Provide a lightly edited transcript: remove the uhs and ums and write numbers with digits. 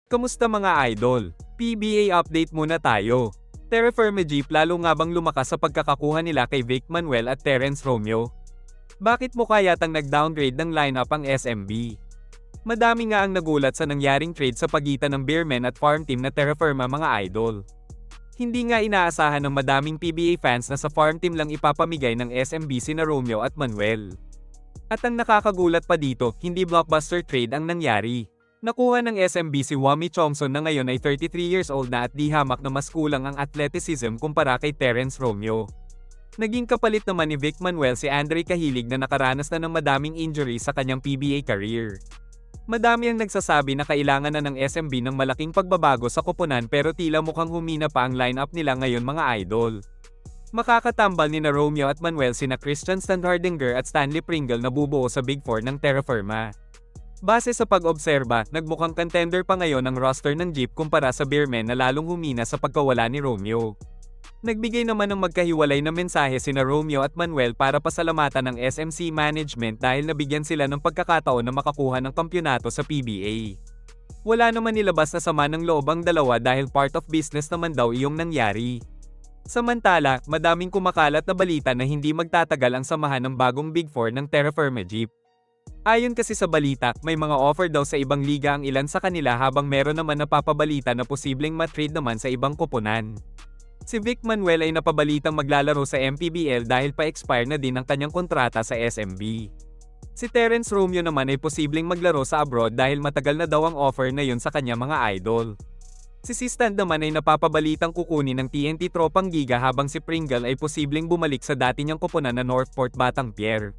Kamusta mga idol? PBA update muna tayo. Terra Firma Jeep lalo nga bang lumakas sa pagkakakuha nila kay Vic Manuel at Terence Romeo? Bakit mo kayatang nag-downgrade ng lineup ang SMB? Madami nga ang nagulat sa nangyaring trade sa pagitan ng Beermen at farm team na Terra Firma mga idol. Hindi nga inaasahan ng madaming PBA fans na sa farm team lang ipapamigay ng SMB sina Romeo at Manuel. At ang nakakagulat pa dito, hindi blockbuster trade ang nangyari. Nakuha ng SMB si Wami Chongson na ngayon ay 33 years old na at di hamak na mas kulang ang athleticism kumpara kay Terence Romeo. Naging kapalit naman ni Vic Manuel si Andre Cahilig na nakaranas na ng madaming injury sa kanyang PBA career. Madami ang nagsasabi na kailangan na ng SMB ng malaking pagbabago sa koponan pero tila mukhang humina pa ang lineup nila ngayon mga idol. Makakatambal ni na Romeo at Manuel sina Christian Standhardinger at Stanley Pringle na bubuo sa Big Four ng Terra Firma. Base sa pag-obserba, nagmukhang contender pa ngayon ang roster ng Jeep kumpara sa Beermen na lalong humina sa pagkawala ni Romeo. Nagbigay naman ng magkahiwalay na mensahe sina Romeo at Manuel para pasalamatan ng SMC management dahil nabigyan sila ng pagkakataon na makakuha ng kampyonato sa PBA. Wala naman nilabas na sama ng loob ang dalawa dahil part of business naman daw iyong nangyari. Samantala, madaming kumakalat na balita na hindi magtatagal ang samahan ng bagong Big Four ng Terra Firma Jeep. Ayon kasi sa balita, may mga offer daw sa ibang liga ang ilan sa kanila habang meron naman napapabalita na posibleng matrade naman sa ibang koponan. Si Vic Manuel ay napabalitang maglalaro sa MPBL dahil pa-expire na din ang kanyang kontrata sa SMB. Si Terence Romeo naman ay posibleng maglaro sa abroad dahil matagal na daw ang offer na yun sa kanya mga idol. Si Sistan naman ay napapabalitang kukunin ng TNT Tropang Giga habang si Pringle ay posibleng bumalik sa dati niyang koponan na Northport Batang Pier.